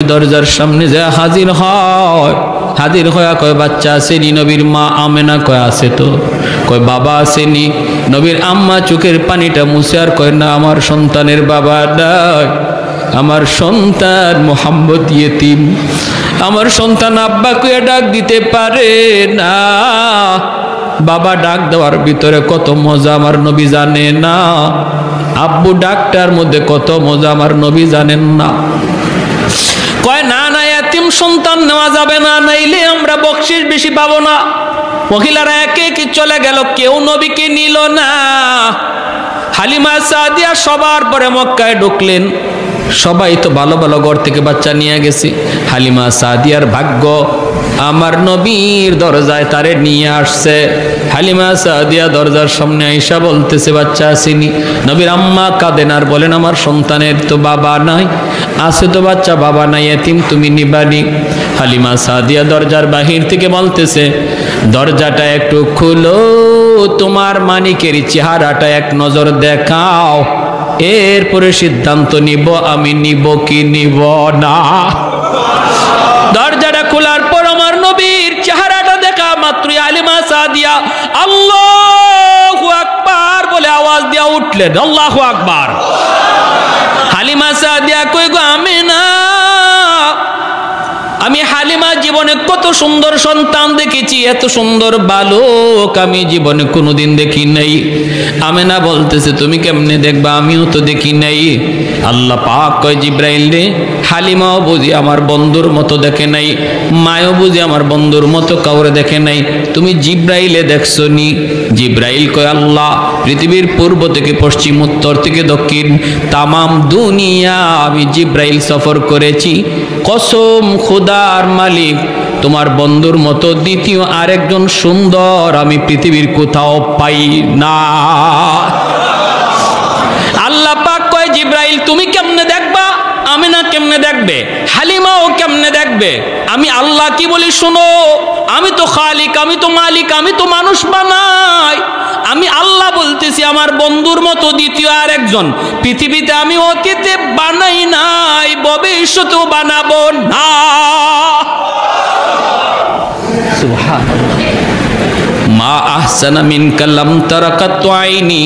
দরজার সামনে যে হাজির হয়, হাজির হয়ে কয় বাচ্চা আসেনি? নবীর মা আমেনা কয় আছে তো। কয় বাবা আসেনি? নবীর আম্মা চোখের পানিটা মুছে আর কয় না, আমার সন্তানের বাবা নাই, আমার সন্তান মোহাম্মদ ইয়েতিম, আমার সন্তান আব্বা কয়ে ডাক দিতে পারে না। বাবা ডাক দেওয়ার ভিতরে কত মজা আমার নবী জানে না, আব্বু ডাকটার মধ্যে কত মজা আমার নবী জানেন না। কয় না না, এতিম সন্তান নেওয়া যাবে না, নাইলে আমরা বকশিশ বেশি পাবো না। মহিলারা একে একে চলে গেল, কেউ নবীকে নিল না। হালিমা সাদিয়া সবার পরে মক্কায় ঢুকলেন। সবাই তো ভালো ভালো ঘর থেকে বাচ্চা নিয়ে গেছে। হালিমা সাদিয়ার ভাগ্য আমার নবীর দরজায় তারে নিয়ে আসছে। হালিমা সাদিয়া দরজার সামনে আইসা বলতেছে বাচ্চা আসেনি? নবীর আম্মা কাঁদেন আর বলেন আমার সন্তানের তো বাবা নাই। আছে তো বাচ্চা, বাবা নাই, এতিম, তুমি নিবানি। হালিমা সাদিয়া দরজার বাহির থেকে বলতেছে দরজাটা একটু খুলো, তোমার মানিকের চেহারাটা এক নজর দেখাও, এরপরে সিদ্ধান্ত নিব আমি নিব কি নিব না। দরজাটা খোলার পর আমার নবীর চেহারাটা দেখা মাত্র হালিমা সাদিয়া আল্লাহু আকবার বলে আওয়াজ দিয়া উঠলেন। আল্লাহু আকবার। হালিমা সাদিয়া কই গো আমেনা, আমি হালিমা জীবনে কত সুন্দর সন্তান দেখেছি, এত সুন্দর বালক আমি জীবনে কোনোদিন দেখি নাই। আমেনা বলতেছে তুমি কেমনে দেখবা, আমিও তো দেখি নাই। আল্লাহ পাক কয় জিব্রাইল রে, হালিমাও বুঝি আমার বন্ধুর মতো দেখে নাই, মায়ও বুঝি আমার বন্ধুর মতো কাউরে দেখে নাই, তুমি জিব্রাইলে দেখছো নি? জিব্রাইল কয় আল্লাহ পৃথিবীর পূর্ব থেকে পশ্চিম, উত্তর থেকে দক্ষিণ, তামাম দুনিয়া আমি জিব্রাইল সফর করেছি। কসম খোদার মালিক, তোমার বন্ধুর মতো দ্বিতীয় আরেকজন সুন্দর আমি পৃথিবীর কোথাও পাই না। আল্লাহ পাক কয় জিব্রাইল তুমি কেমনে দেখবা, আমিনা কেমনে দেখবে, হালিমাও কেমনে দেখবে? আমি আল্লাহ কি বলি শুনো, আমি তো খালিক, আমি তো মালিক, আমি তো মানুষ বানাই। আমি আল্লাহ বলতেছি আমার বন্ধুর মতো দ্বিতীয় আরেকজন পৃথিবীতে আমি অতীতে বানাই নাই, ভবিষ্যতেও বানাবো না। সুবহানাল্লাহ। মা আহসানা মিনকা লাম তারা কাত্তু আইনি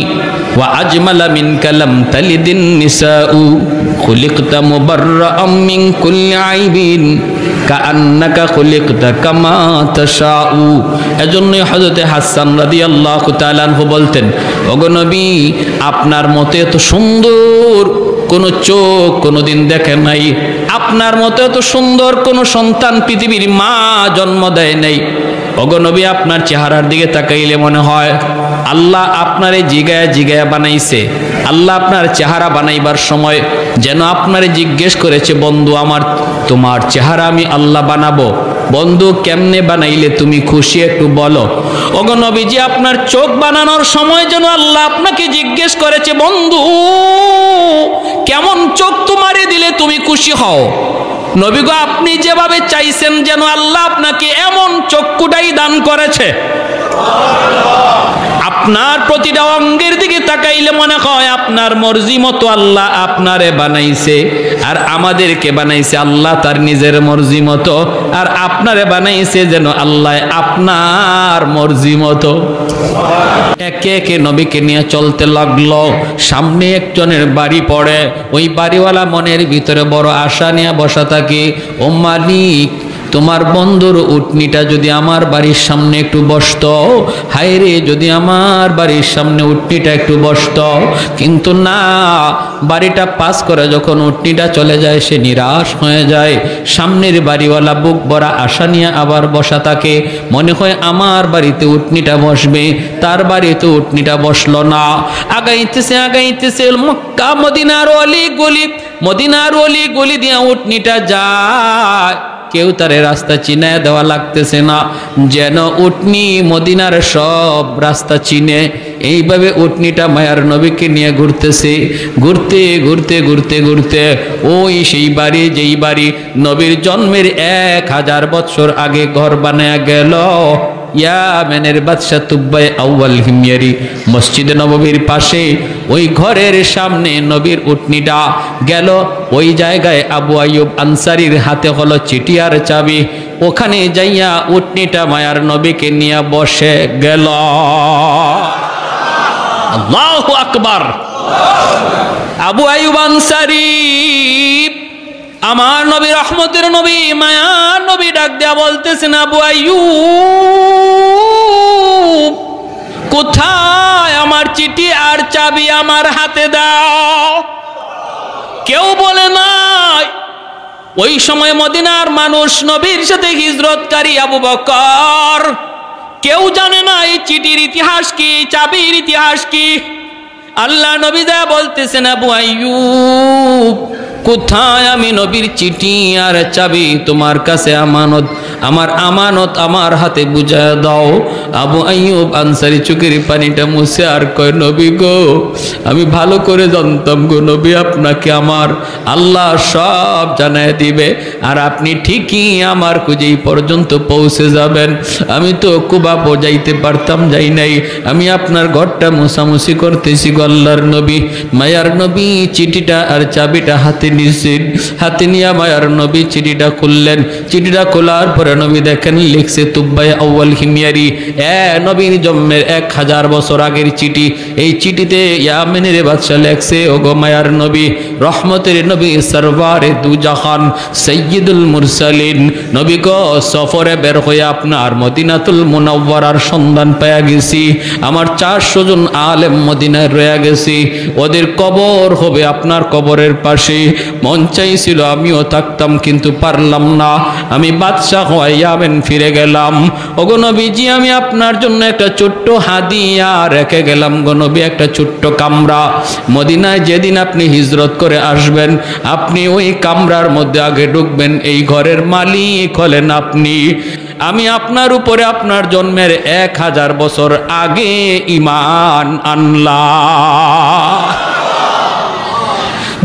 ওয়া আজমালা মিনকা লাম তালিদিন নিসাউ খুলিকতা মুবাররাআম মিন কুল্লি আইবিন কাআন্নাকা খুলিকতা কামা তাশাউ। এজন্য হযরত হাসান রাদিয়াল্লাহু তাআলা আনহু বলতেন, ওগো নবী আপনার মতো এত সুন্দর কোন চোখ কোনদিন দেখে নাই, আপনার মতো এত সুন্দর কোন সন্তান পৃথিবীর মা জন্ম দেয় নাই। ওগো নবী আপনার চেহারার দিকে তাকাইলে মনে হয় আল্লাহ আপনারে জিগায়া জিগায়া বানাইছে। আল্লাহ আপনার চেহারা বানাইবার সময় যেন আপনারে জিজ্ঞেস করেছে বন্ধু আমার তোমার চেহারা আমি আল্লাহ বানাবো, বন্ধু কেমনে বানাইলে তুমি খুশি একটু বলো। ওগো নবীজি আপনার চোখ বানানোর সময় যেন আল্লাহ আপনাকে জিজ্ঞেস করেছে বন্ধু কেমন চোখ তোমারে দিলে তুমি খুশি হও। নবী গো আপনি যেভাবে চাইছেন যেন আল্লাহ আপনাকে এমন চক্ষুটাই দান করেছে। আপনার প্রতিটা অঙ্গের দিকে তাকাইলে মনে হয় আপনার মর্জি মতো আল্লাহ আপনারে বানাইছে, আর আমাদেরকে বানাইছে আল্লাহ তার নিজের মর্জি মতো, আর আপনারে বানাইছে যেন আল্লাহ আপনার মর্জি মতো। একে একে নবীকে নিয়ে চলতে লাগলো। সামনে একজনের বাড়ি পড়ে, ওই বাড়িওয়ালা মনের ভিতরে বড় আশা নিয়ে বসা থাকে, ও মালিক তোমার বন্ধুর উটনিটা যদি আমার বাড়ির সামনে একটু বসতো, হায় রে যদি আমার বাড়ির সামনে উটনিটা একটু বসতো। কিন্তু না, বাড়িটা পাস করে যখন উটনিটা চলে যায় সে নিরাশ হয়ে যায়। সামনের বাড়িওয়ালা বুক ভরা আশা নিয়ে আবার বসা থাকে, মনে হয় আমার বাড়িতে উটনিটা বসবে, তার বাড়িতে উটনিটা বসলো না। আগাইতেছে আগাইতেছে, মক্কা মদিনার অলি গলি, মদিনার অলি গলি দিয়ে উটনিটা যায়, কেউ তারে রাস্তা চিনায় দেওয়া লাগতেছে না, যেন উটনি মদিনার সব রাস্তা চিনে। এইভাবে উটনিটা মায়ার নবীকে নিয়ে ঘুরতেছে, ঘুরতে ঘুরতে ঘুরতে ঘুরতে ওই সেই বাড়ি যেই বাড়ি নবীর জন্মের 1000 বছর আগে ঘর বানায়া গেল, ইয়ামেনের বাদশা তুব্বাই আউয়াল হিময়ারি মসজিদে নববীর পাশে ওই ঘরের সামনে নবীর উটনিটা গেল। ওই জায়গায় আবু আইয়ুব আনসারীর হাতে হলো চিঠি আর চাবি। ওখানে যাইয়া উটনিটা মায়ার নবীকে নিয়ে বসে গেল। আল্লাহু আকবার। আবু আইয়ুব আনসারী আমার নবী, রহমতের নবী, মায়ার নবী ডাক দেয়া বলতেছেন, আবু আইয়ুব কোথায় আমার চিঠি আর চাবি, আমার হাতে দাও। কেউ বলে নাই। ওই সময় মদিনার মানুষ নবীর সাথে হিজরতকারী আবু বকর কেউ জানে না এই চিঠির ইতিহাস কি, চাবির ইতিহাস কি। আল্লাহ নবী যা বলতেছেন, আবু আইয়ুব কোথায় আমি নবীর চিঠি আর চাবি, তোমার কাছে আমানত, আমার আমানত আমার হাতে বুঝায় দাও। আবু আইয়ুব আনসারী চোখের পানিটা মুছে আর কয়, নবী গো আমি ভালো করে জানতাম গো নবী, আপনাকে আমার আল্লাহ সব জানায় দিবে আর আপনি ঠিকই আমার খুঁজেই পর্যন্ত পৌঁছে যাবেন। আমি তো কুবা যাইতে পারতাম, যাই নাই। আমি আপনার ঘরটা মুছামুছি করতেছি গো আল্লাহর নবী। মায়ার নবী চিঠিটা আর চাবিটা হাতে নিছেন। হাতে নিয়ে মায়ার নবী চিঠিটা খুললেন। চিঠিটা খোলার পরে নবী দেখেন লিখছে তুব্বাই আউয়াল হিময়ারি, নবীর জন্মের 1000 বছর আগের চিঠি। এই চিঠিতে ইয়ামেনের বাদশা লেখছে, ও গো মায়ার নবী, রহমতের নবী, সরওয়ারে দু জাহান, সাইয়্যিদুল মুরসালিন, নবী গো সফরে বের হয়ে আপনার মদিনাতুল মুনাওয়ারার সন্ধান পেয়ে গেছি। আমার 400 জন আলেম মদিনায় রয়ে গেছি, ওদের কবর হবে আপনার কবরের পাশে। মন চাইছিল আমিও থাকতাম কিন্তু পারলাম না, আমি বাদশাহ হয়ে ইয়ামেন ফিরে গেলাম। ওগো নবীজি আমি আপনার জন্য একটা ছোট্ট হাদিয়া রেখে গেলাম গো নবী, একটা ছোট্ট কামরা। মদিনায় যেদিন আপনি হিজরত করে আসবেন, আপনি ওই কামরার মধ্যে আগে ঢুকবেন, এই ঘরের মালিক হলেন আপনি। আমি আপনার উপরে আপনার জন্মের 1000 বছর আগে ঈমান আনলাম।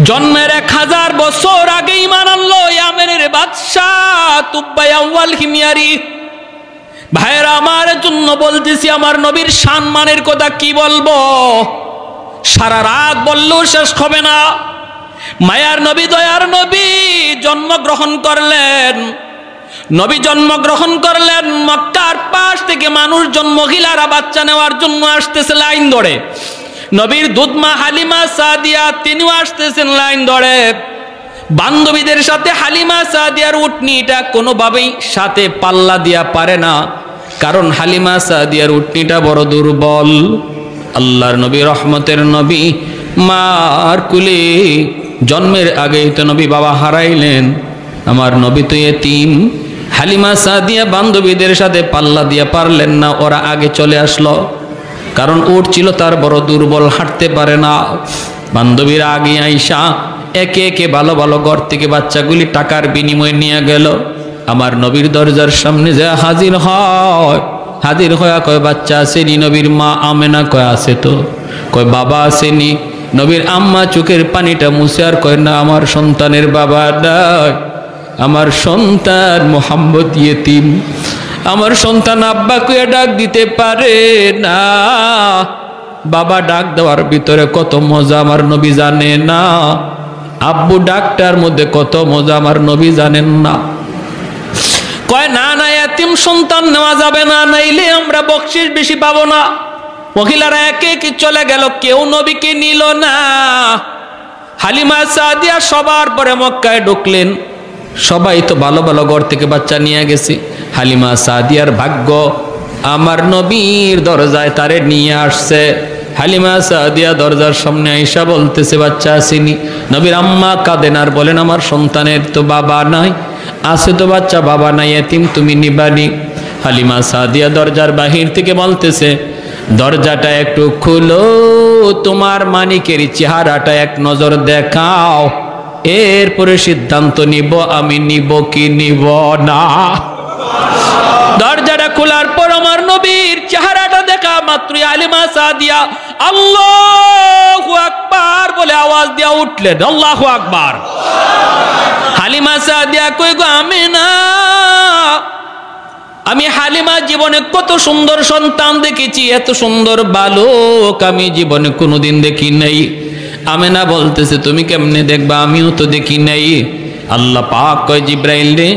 জন্মের 1000 বছর আগে ঈমান আনলো ইয়ামেনের বাদশাহ তুব্বাই আউয়াল হিময়ারি। ভাইরা আমার জন্য বলতেছি, আমার নবীর সম্মানের কথা কি বলবো, সারা রাত বললেও শেষ হবে না। মায়ার নবী, দয়ার নবী জন্মগ্রহণ করলেন। নবী জন্মগ্রহণ করলেন, মক্কার পাশ থেকে মানুষজন, মহিলারা বাচ্চা নেওয়ার জন্য আসতেছে লাইন ধরে। নবীর দুধমা হালিমা সাদিয়া তিনিও আসতেছেন লাইন ধরে। বান্ধবীদের সাথে হালিমা সাদিয়ার উটনিটা কোনোভাবেই সাথে পাল্লা দিয়া পারে না, কারণ হালিমা সাদিয়ার উটনিটা বড় দুর্বল। আল্লাহর নবী, রহমতের নবী, মার কুলে জন্মের আগেই তো নবী বাবা হারাইলেন। আমার নবী তো এতিম। হালিমা সাদিয়া বান্ধবীদের সাথে পাল্লা দিয়া পারলেন না, ওরা আগে চলে আসলো, কারণ উট ছিল তার বড় দুর্বল, হাঁটতে পারে না। বান্ধবীরা আগে আইসা একে একে ভালো ভালো ঘর থেকে বাচ্চাগুলি টাকার বিনিময়ে নিয়ে গেল। আমার নবীর দরজার সামনে যা হাজির হয়, হাজির হয়ে কয়, বাচ্চা আসেনি? নবীর মা আমেনা কয়, আছে তো। কয়, বাবা আসেনি? নবীর আম্মা চোখের পানিটা মুছে আর কয়, না আমার সন্তানের বাবা নাই, আমার সন্তান মুহাম্মদ ইয়েতিম, আমার সন্তান আব্বা কইয়া ডাক দিতে পারে না। বাবা ডাক দেওয়ার ভিতরে কত মজা আমার নবী জানে না, আব্বু ডাকটার মধ্যে কত মজা আমার নবী জানেন না। কয়, না না এতিম সন্তান নেওয়া যাবে না, নাইলে আমরা বকশিশ বেশি পাবো না। মহিলারা একে একে চলে গেল, কেউ নবীকে নিল না। হালিমা সাদিয়া সবার পরে মক্কায় ঢুকলেন। সবাই তো ভালো ভালো ঘর থেকে বাচ্চা নিয়ে গেছে। হালিমা সাদিয়ার ভাগ্য আমার নবীর দরজায় তারে নিয়ে আসছে। হালিমা সাদিয়া দরজার সামনে আইসা বলতেছে, বাচ্চা আসেনি? নবীর আম্মা কাঁদেন আর বলেন, আমার সন্তানের তো বাবা নাই। আছে তো বাচ্চা, বাবা নাই, এতিম, তুমি নিবানি। হালিমা সাদিয়া দরজার বাহির থেকে বলতেছে, দরজাটা একটু খুলো, তোমার মানিকের চেহারাটা এক নজর দেখাও, এরপরে সিদ্ধান্ত নিব আমি নিব কি নিব না। দরজাটা খোলার পর আমার নবীর চেহারাটা দেখা মাত্রই হালিমা সাদিয়া আল্লাহু আকবার বলে আওয়াজ দিয়া উঠলেন। আল্লাহু আকবার। হালিমা সাদিয়া কই গো আমেনা, আমি হালিমা জীবনে কত সুন্দর সন্তান দেখেছি, এত সুন্দর বালক আমি জীবনে কোনোদিন দেখি নাই। আমেনা বলতেছে তুমি কেমনে দেখবা, আমিও তো দেখি নাই। আল্লাহ পাক কয় জিব্রাইল রে